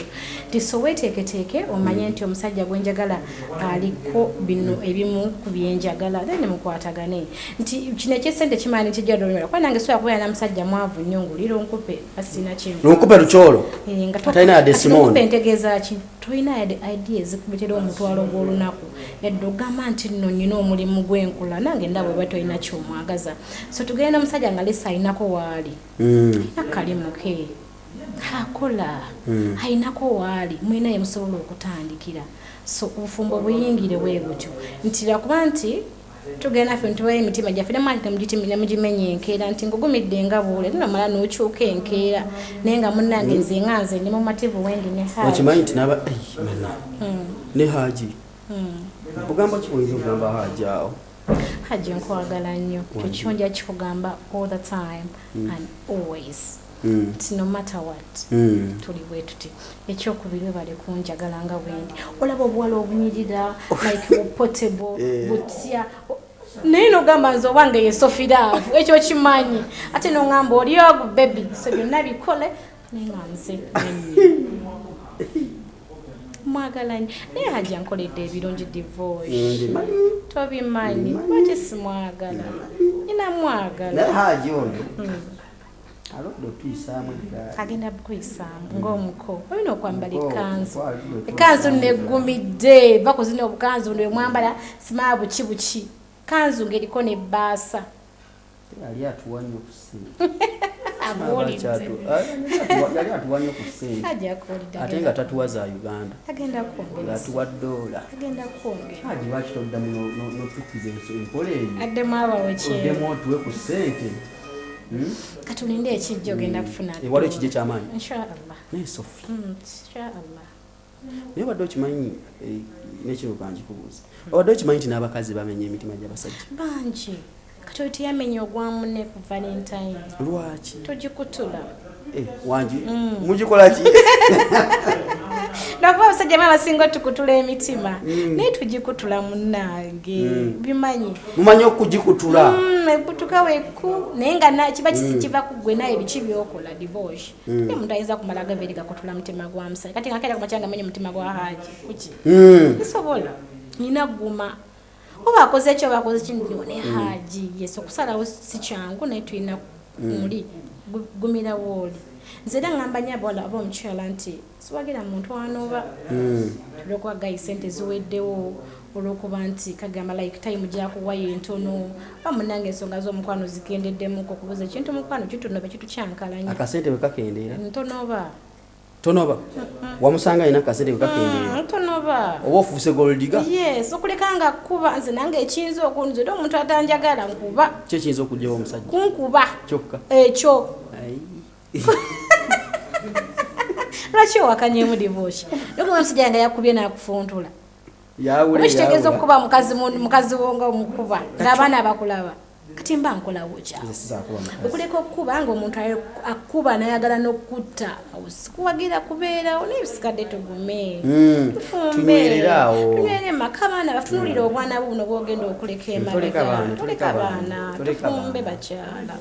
Nti so weeteeketeeke omanye nti omusajja gwe njagala aliko bino ebimu ku byenjagala then mukwatagane. Nti kino eky'essente kimanyi kijja dolumira. Kuba nange sobola kubeera na musajja mwavu nnyo ngulira onkupe asina kimu. Onkupe lukyolo. Atalina yadde Simone. Onkupe ntegeeza ki? Toyina yadde idea ezikubitira omutwalo gw'olunaku. Yadde ogamba nti nno nnina omulimu gw'enkula nange ndaba bwe tolina kyomwagaza. So tugenda omusajja nga lesa alinako waali. Akalimu ke. Akola. Alinako waali. Mwina ye musobola okutandikira. So obufumbo buyingire bwe butyo. Nti lwakuba nti tugenda ffe ntubayo emitima gyaffe ne mugimenye enkeera nti ngugumidde nga buule tunamala n'okyuka enkeera naye nga munnange nze nga nze ndi mumativu wendi ne Haji. Okimanyi nti n'aba ne Haji. Bugamba ki buyinza okugamba Haji awo? Haji nkwagala nnyo. Kyekyo kikugamba all the time and always. No matter what. Tuli bwe tuti. Ekyokubiri bale kunjagala nga bwendi. Olaba obuwala obunyirira like portable butya. Naye n'ogamba nze owange ye Sophie love ekyo kimanyi. Ate n'ongamba oli ogu baby so byonna bikole naye nga nze mwagala nnyo. Naye Haji ankoledde ebirungi divorce. Tobimanyi lwaki simwagala. Nina mwagala. Naye Haji ono alodde otuyisaamu agenda bukuyisaamu ng'omuko olina okwambala ekkanzu. Ekkanzu neggumidde va kuzina obukanzu ne mwambala simaa buki kanzu ng'eriko n'ebbaasa. Yali atuwa nnyo ku ssente. Yali atuwa nnyo ku ssente. Ate nga tatuwa za Uganda. Agenda kwongera. Atuwa $. Agenda kwongera. Haji lwaki toddamu n'otukkiza enkola eyo. Addemu abawekyero. Oddemu otuwe ku ssente. Katulinde ekijjo ogenda kufuna. Waliwo ekijjo eky'amaanyi. Inshallah. Naye Sophie. Inshallah. Naye wadde okimanyi n'ekiro kankikubuuza. Wadde okimanyi nti n'abakazi bamenya emitima gy'abasajja. Bangi. Kati oyo teyamenya ogwamu ne ku Valentine. Lwaki? Togikutula. Wangi mugikola ki? Lwakuba abasajja basinga tukutula emitima naye tugikutula munnange bimanyi. Mumanyi okugikutula. Ebutuka weku naye nga kiba kiva ku ggwe naye biki byokola divorce. Naye omuntu ayinza kumala agaveri gakutula mutima gwa musajja. Kati nga kaira ku makyanga amenye mutima gwa Haji. Kuki? Nsobola. Nina guma. Oba akoze ekyo bakoze kino ne Haji. Yesu okusalawo si kyangu naye tulina muli gumira woli. Nze era ngamba nnyo abawala ab'omukyala nti siwagira muntu wanoba tulyokuwa gayi ssente ziweddewo olw'okuba nti kagamba like time gyakuwayo entono bamunange ensonga z'omukwano zikendeddemu okubuuza ekintu mukwano kitunoba kitukyankalanya akasente bwe kakendeera ntonoba tonoba wamusanga alina akasente bwe kakendeera ntonoba oba ofuuse goldiga. Yes okulekanga kuba nze nange ekiyinza okunze era omuntu atanjagala nkuba ki ekiyinza okugyawo omusajja kunkuba kyokka ekyo lwaki owakanyemu divorce nokuba omusajja yange yakubye nakufuntula kitegeeza okuba mukazi wo nga omukuba ng'abaana bakulaba kati mba nkolawo kyawe okuleka okukuba nga omuntu akuba nayagala n'okutta sikuwagira kubeerawo naye bisikadde tugume tunywere maka abaana batunulire obwana buno bwogenda okuleka emabega toleka baana tufumbe bakyala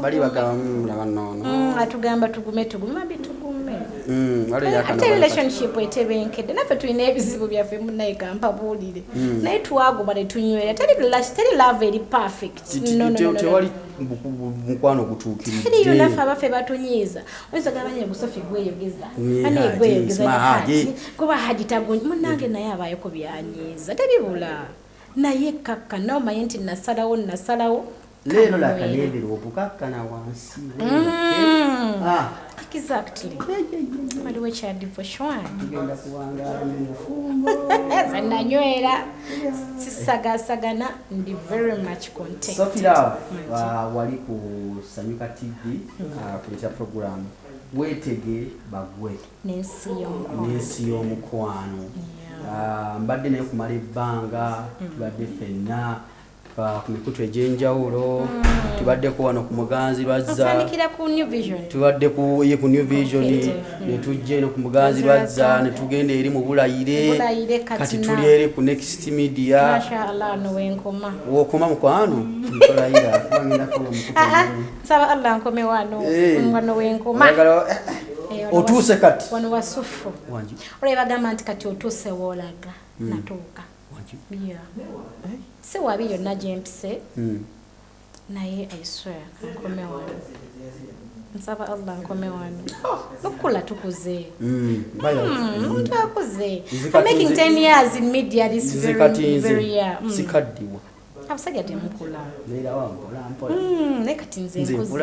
bali bagamba mulaba nnono atugamba tugume bitugume ate relationship etebenkedde naffe tulina ebizibu byaffe munaye kampabuulire naye twagoba ne tunywera teri love eri perfect tewali mukwano gutuukiridde teriyo naffe abaffe batunyiiza oyinza gabanye Sophie gweyogeza ane gweyogeza kuba haji tagonyi munange naye abaayoko byanyiiza teribula naye kakka naomaye nti nasalawo leero lakanendera okukakkana wansi exactly waliwo ekyadivoshwan tugenda kuwangaala mufumbo zenanywera sisagasagana ndi very much content Sophie Love wali ku Sanyuka TV kuleta program weetege bagwe n'ensi y'omukwano mbadde naye kumala ebbanga tubadde ffenna ku mikutu egy'enjawulo tubaddeko wano ku Muganzi Lwazza tubadde ku New Vision ne tujja eno ku Muganzi Lwazza ne tugenda eri mu Bulayire kati tuli eri ku Next Media wokoma mukwano nkolayira kubangenda kulo saba Allah nkome wano wenkoma otuuse kati wano wasufu olaba gamba nti kati otuuse woolaga natuuka si wabi yonna gyempise naye I swear nkome wano nsaba Allah nkome wano nokula tukuze omuntu akuze I'm making 10 years in media this very year sikaddiwa abasajja temukula leera wampola naye kati nze nkuze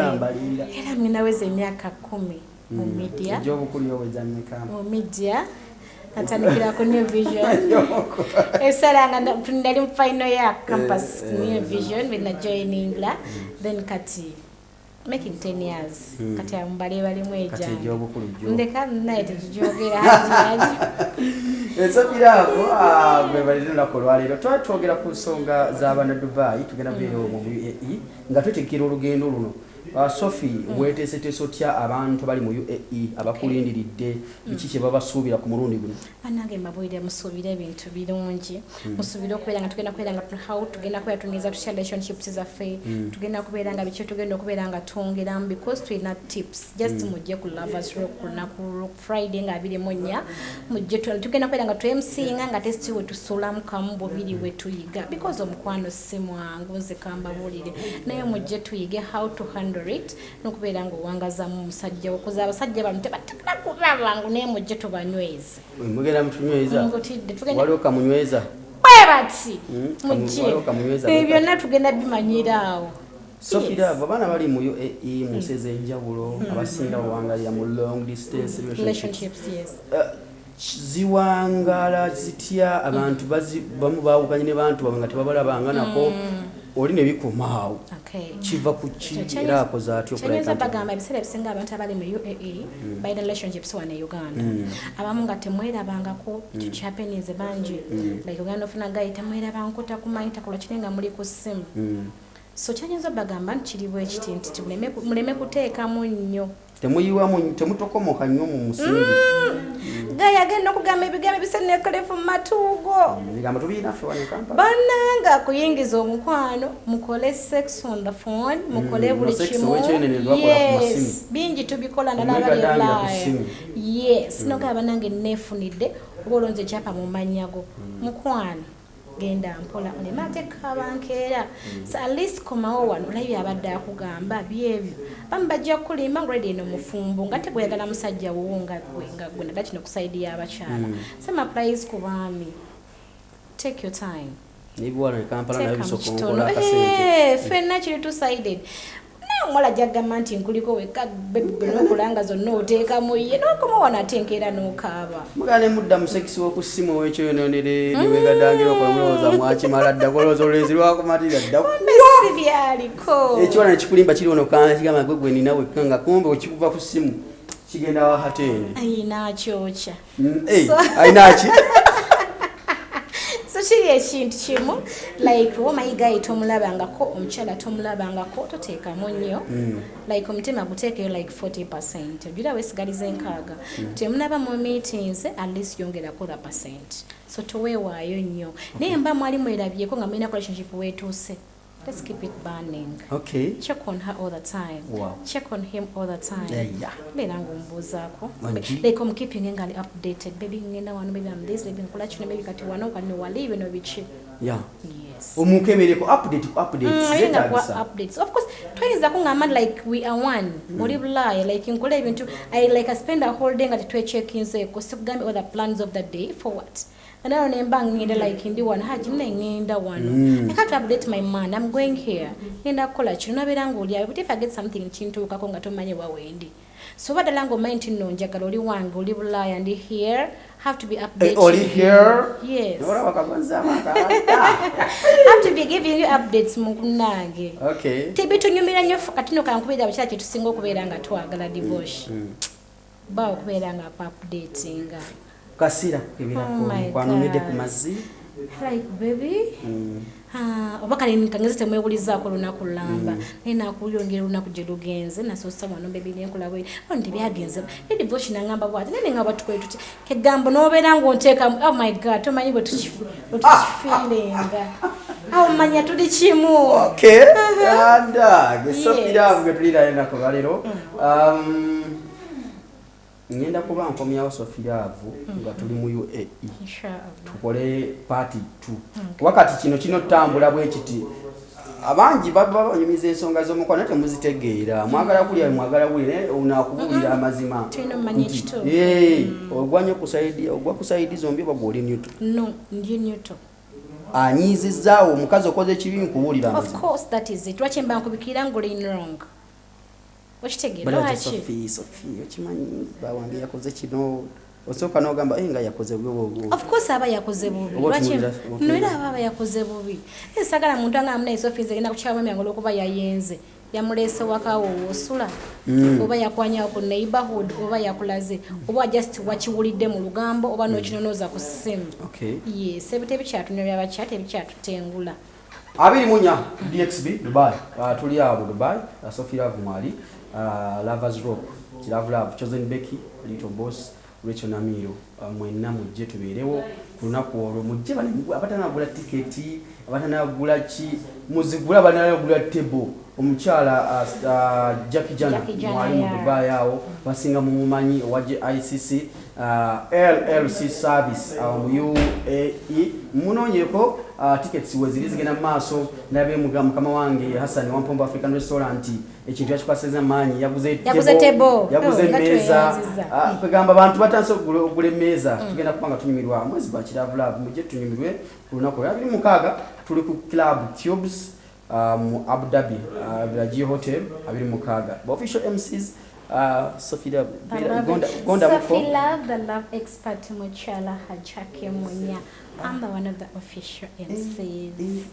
era mwe naweza emyaka 10 mu media egy'obukulu oweza mmeka mu media natandikira ku New Vision esaranga ndali mu final ya campus New Vision when I joining la then kati making 10 years kati ambale bali mweja kati egy'obukulu ndeka naye tujogera haji esapirako bwe balina nakolwaliro twatwogera ku nsonga z'abaana Dubai tugenda bero mu UAE nga tutikira olugendo luno Sophie weteeseteese otya abantu bali mu UAE abakulindiridde biki kye babasuubira ku mulundi guno banange mabwire musuubira ebintu birungi musuubira okubeera nga tugenda kubeera nga how tugenda kubeera tunyiza tushya relationships zaffe tugenda kubeera nga biki tugenda okubeera nga twongeramu because tulina tips just mujje ku Lovers Rock ku Friday nga 24 mujje tugenda kubeera nga twemsinga nga testi we tusulamu kamu bubiri we tuyiga because omukwano si mwangu nze kambabuulire naye mujje tuyige how to handle it nokubeera nga owangazamu omusajja okuza abasajja bamu tebatekera kuba bangu naye mujje tubanyweze mugenda mutunyweza waliwo kamunyweza bwebati mujje ebyo byonna tugenda bimanyiraawo Sophie Love abaana bali mu UAE mu nsi ez'enjawulo abasinga bawangalira mu long distance relationships ziwangala zitya abantu bamu baawukanye ne bantu bamwe nga tebabalabanga nako oli ne bikomaawo kiva ku ki era akoze atyo okulayira bagamba ebiseera ebisinga abantu abali mu UAE balina relationships wane Uganda abamu nga temwerabangako kikyapenize bangi like Uganda ofuna gayi temwerabangako takumanyi takola kiri nga muli ku ssimu so kyanyinza bagamba nti kiri bwe kiti nti muleme kuteekamu nnyo temuyiwamu temutokomoka nnyo mu musingi gayi agenda okugamba ebigambo ebiseneekolefu mu matuugo ebigambo tubiyinaffe wano Kampala bannanga kuyingiza omukwano mukole sex on the phone mukole buli kimu yes bingi tubikola nalabali live yes nogaba nange neefunidde oba olonze ekyapa mu mannyago mukwano genda mpola olema ateeka abankeera so at least komawo wano olabye abadde akugamba byebyo bamu bajja kulimba ng'oledi eno mufumbo nga tegweyagala musajja wowo nga gwe naga kino kusaidi y'abakyala sama price ku baami take your time nibiwala ne Kampala nayo bisokonkola akasente ffenna kiri two-sided omuwala jagamba nti nkuliko wekka nokulanga zonna oteekamu ye nokoma wano ate enkeera n'okaaba mugane mudda mu sekisi w'okusimu ow'ekyoyononere niwegadangira okolomulowooza mwakimala ddako olowooza olulezi lwakumatira ddako si byaliko ekiwala nekikulimba kiri ono kigamba gwe gwe nina wekka nga kumbe okikuva ku ssimu kigenda wahateni ayinakyokya ayinaki so kiri ekintu kimu like omayigayi tomulabangako omukyala tomulabangako toteekamu nnyo like omutima guteekeyo like 40% ojira weesigaliza enkaaga temunaba mu meetings at least yongerako the percent so toweewaayo nnyo naye mba mwali mwerabyeko nga mulina relationship weetuuse let's keep it burning. Okay. Check on her all the time. Wow. Check on him all the time. Yeah. Like I'm keeping ngali updated. Baby ngenda wano, baby I'm this, baby nkola kino, baby kati wano kani wali bino bichi. Yeah. Yes. Omukemereko updates. Updates. Of course, twice zakungama like we are one. Muri bulaya like nkola ibintu I spend a whole day ngati twe check in so kusigambe all the plans of the day for what? And I remember ngenda like indi one haji ngenda one. I can't update my man. I'm going here. Ngenda kola kino nabera ngolya. But if I get something chintu kakonga tomanye wawendi. So what the lango mind no njagala oli wange oli bulaya and here have to be updated. Oli here? Yes. Have to be giving you updates munage. Okay. Tibitu nyumira nyo katino kankubira abakira kye tusinga okubeera nga twagala divorce. Ba okubeera nga updating. Kasira kibira ko kwanumide ku mazi. Like baby. Obakali nkangeze temwebulizaako lunaku lamba nina kuyongera lunaku gye lugenze nasosa wano baby nenkola bwe ndi byagenze ndi divorce nangamba bwati nene ngaba tukwetu kegambo nobeera ngonteeka oh my god tomanyi bwe tukifilinga awo manya tuli kimu. Okay. And Sophie love getulira enda ko balero ngenda kuba nkomyawo Sophie love nga tuli mu UAE tukole party 2 wakati kino tambula bwe kiti abangi baba banyumiza ensonga z'omukwano temuzitegeera mwagala kulya mwagala wile unakubulira amazima ogwanya kusaidi zombi bagoli neutral no ndi neutral anyizizaawo omukazi okoze ekibi nkubulira amazima. Of course that is it wachemba nkubikira ngoli wrong. Sophie, okimanyi bawange yakoze kino osoka nogamba nga yakoze bubi. Of course aba yakoze bubi. Noera aba yakoze bubi. Esagala muntu anga amuna Sophie zegenda kukyama myango lokuba yayenze. Yamulese wakawo osula. Oba yakwanya ku neighborhood oba yakulaze. Oba just wachiwulidde mu lugambo oba no kinonoza ku simu. Okay. Yes, ebite bikyatu ne byabachate bikyatu tengula. Abiri munya DXB Dubai. Tuli abo Dubai. Sophie love mwali. Lovers Rock, Love, Chosen Becky, Little Boss, Rachel Namiro, mwena mujje tuberewo kunaku olwo mujje abatanagula tiketi abatanagula ki muzigula abatanagula table omukyala Jackie Jana mwali mu Dubai yawo basinga mu mumanyi owaje ICC LLC service mu UAE munonyeko tickets wezilizigena maaso nabe mukama wange Hassan Wampombo African Restaurant ekintu yakikwaseza manyi yaguze table yaguze meza kugamba abantu batanso ogule meza tugenda kupanga tunyumirwa mwezi bakira mujje tunyumirwe kulunako yabiri mukaga tuli ku club Cubes mu Abu Dhabi Village Hotel abiri mukaga official MCs Sophie Love Gonda Sophie Love the love expert Muchala Hajake Munya. I'm the one of the official MCs.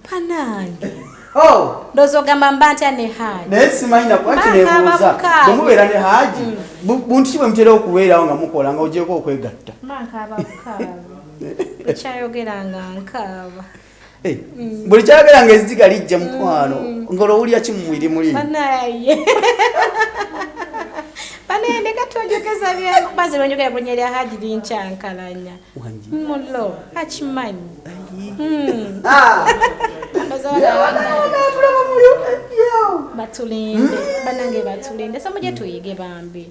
Panange. Oh, dozo gamba mbanta ne haji. Nesimanyi na kwaki nebuuza. Bwemubera ne haji. Buntu kibwe mutera okubeerawo nga mukola nga ogyeko okwegatta. Manka abakaba. Ekyayogeranga nkaba. Buli kyayogeranga eziga lijja mukwano. Ngolo ulya kimwiri muli. Banaye. Banende katojokeza bya baze bonjogera kunyerya haji linchankalanya. Wanji. Mulo hachimanyi. Batulinde banange batulinde so muje tuyige bambi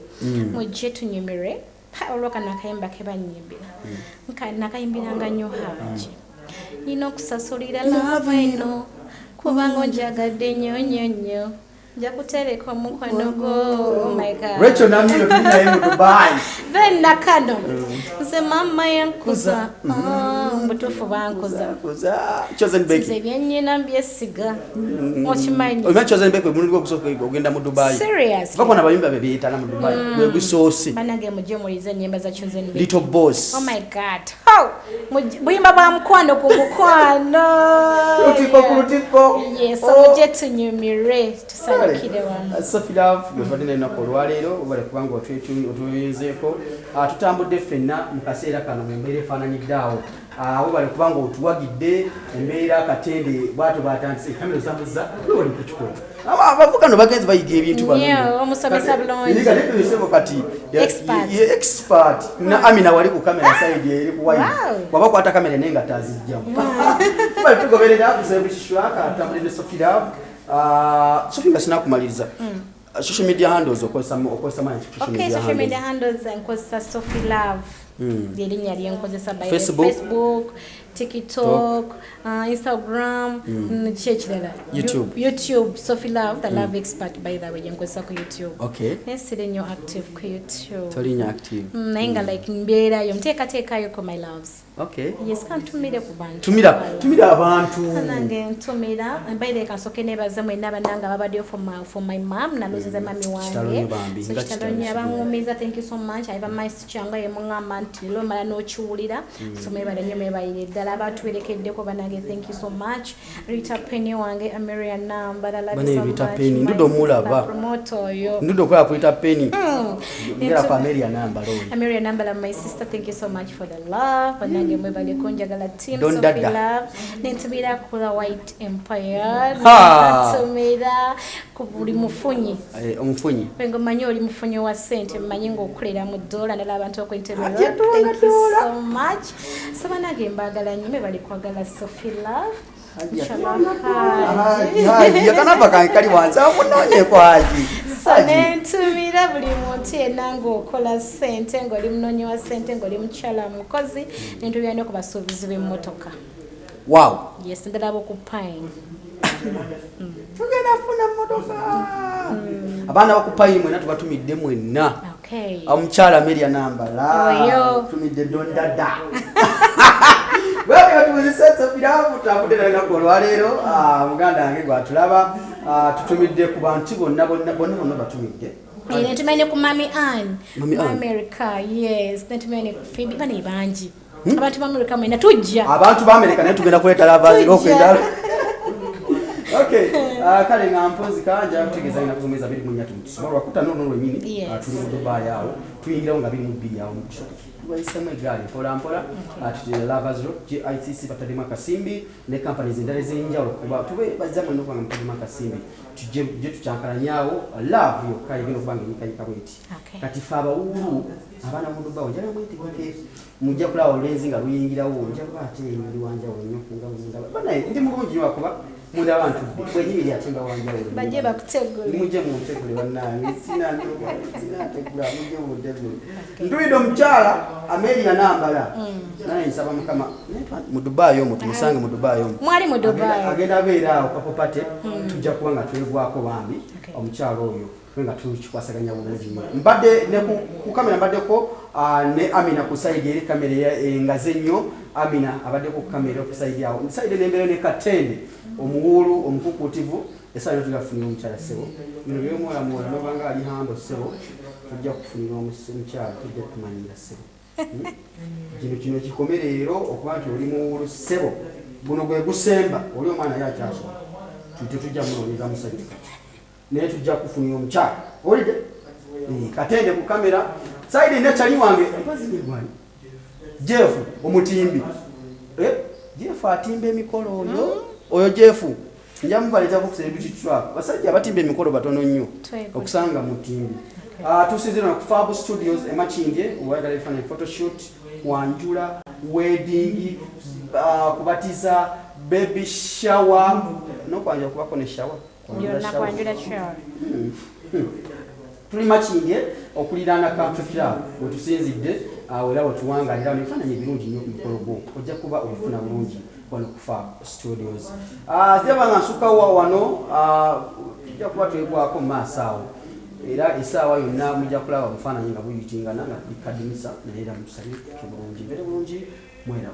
muje tunyumire oloka nakayimba kebanyimbira nakayimbiranga nnyo haji nina okusasulira love eno kubanga njagadde nnyo nja kutereka omukwano go. Oh my god. Rachel Namiro tulinaye mu Dubai. Then nakano nze mama yankuza mbutufu bankuza Chosen Becky nze byennyina mbyesiga okimanyi omanyi Chosen Becky mulungu okusooka ogenda mu Dubai. Serious bakona bayimba bebiyitana mu Dubai gwe gusoose banage mujje mulize ennyimba za Chosen Becky. Little Boss. Oh my god. Oh buyimba bwa mukwano ku mukwano lutiko yes mujje tunyumire tusale Sophie Love gwefatine na kolwalero obale kubanga otuyinzeeko tutambudde fenna mu kaseera kano mu mbeera efaananyiddaawo abo bali kubanga otuwagidde embeera katende bwato batandise kamera zambuza wali kuchikola abavuga no bagenzi bayiga ebintu bano yeah omusomesa bulungi ndiga leto yesebo kati expert na Amina wali ku kamera side eri ku wine baba kwata kamera nenga tazijja bali tugoberera kusembishwaka tamulinde Sophie Love Sophie ngasina kumaliriza social media handles okosa manyi social media handles nkozesa Sophie Love yerinya lyenkozesa by Facebook, TikTok, Instagram, YouTube, Sophie Love, the love expert by the way, yenkozesa ku YouTube. Okay. Nesirenyo active ku YouTube. Tolinya active. Nainga like mbera yo mteka yo ko my loves. Okay. Yes, kan tumire ku bantu. Tumira abantu. Nange ntumira by the kasoke nebaza mwe nabananga babadde for my mom na lozinze mami wange. So kitalonya bangumiza, thank you so much. I have a nice changa yemungamba nti lo mala no chuulira. So mebale nyo mebayire dala abantu werekedde ko banage, thank you so much. Rita Penny wange Ameria number la love so much. Rita Penny ndudo mulaba. Promoter yo. Ndudo kwa Rita Penny. Ngera kwa Ameria number lo. Ameria number la my sister, thank you so much for the love. Banage mwebale konjagala team Sophie Love. Nentumira kula White Empire. Nentumira kubuli mufunyi. Omufunyi. Pengo manyo oli mufunyi wa sente manyi ngokulera mu dola nala abantu okwenterera. Thank you so much. Sabanage mbagala nyime bali kwagala Sophie Love. Haji yakanapa kankali wanza munonye kwaji. Sanentumira buli muntu enango okola sente ngoli munonye wa sente ngoli mchala mukozi nentumira ne kubasuubizi b'emmotoka. Wow. Yes, ndalabo ku pine. Tugenda funa mmotoka. Abana bakupayi mwena tubatumidde mwenna. Okay. Omukyala Meria Nambala. Oyo. Tumidde dondada. Welcome to the set of Love. Tutaputera na kolwalero. Muganda wange gwatulaba. Tutumidde ku bantu bonna batumidde. Netumanye ku Mami Ann. America, yes. Netumanye ku Phoebe bani banji. Abantu ba America mwena tujja. Abantu ba America ne tugenda kuleta lavazi okwendala. Okay, kale ngampozi kanja kutegeza ina kuzomeza bili munyatu mtusimaro wakuta nono wenyini tuli mu Dubai yao tuyingira nga bili mu bili yao tubayisemu egali mpola tutile Lovers Road GICC Batadima Kasimbi ne companies endale zenjawulo kuba tube bazamwe no kwanga Batadima Kasimbi tuje tuchankalanyawo love yo kai bino kubanga nikayika bweti kati faba uru abana mu Dubai njala mwete bike mujja kula olenzi nga luyingirawo njala bate ndi wanja wonyo kunga munda bana ndi mulungi wakuba munda abantu bwenyiri yatimba wanja wonyo baje bakutegule mujje mu tegule wanange sina tegula mujje mu tegule nduido mchala Ameria Nambala naye nsaba mukama mu Dubai yo mutusange mu Dubai yo mwali mu Dubai agenda beera okapopate tujja kuwanga twegwako bambi omukyalo oyo nga tukikwasaganya bulungi mbadde ne ku kamera mbadde ko ne Amina ku side eri kamera engaze nnyo Amina abadde ku kamera ku side yawo side nembere ne katende omuwulu omukukutivu esale tugafunira omukyala sebo bino byo moya no banga ali hando sebo tujja kufunira omukyala tujja tumanyira sebo kino kikomerero okubantu oli muwulu sebo guno gwe gusemba oli omwana yakyaso tujja munonyeza musajja ne tujja kufunira omukyala olide katende ku kamera side ne chali wange mpazibwani Jeff omutimbi Jeff atimba emikolo oyo Jeff njambaleta ku celebrity truck basajja batimba emikolo batono nnyo okusanga mutimbi tusizira ku Fab Studios emachinde uwaga lefanya photoshoot wanjula wedding kubatiza baby shower no kwanja kubako ne shower kwanjula shower tuli machinde okulirana country club wetusinzidde era watuwangalira nefananye birungi nnyo ku mukolo gwo ojja kuba obufuna bulungi wano ku Fab Studios zebanga nsuka wano tujja kuba twegwako mu maaso awo era esaawa yonna mujja kulaba bufaananyi nga buyitingana nga bikadimisa naye era musabe bulungi bere bulungi mwera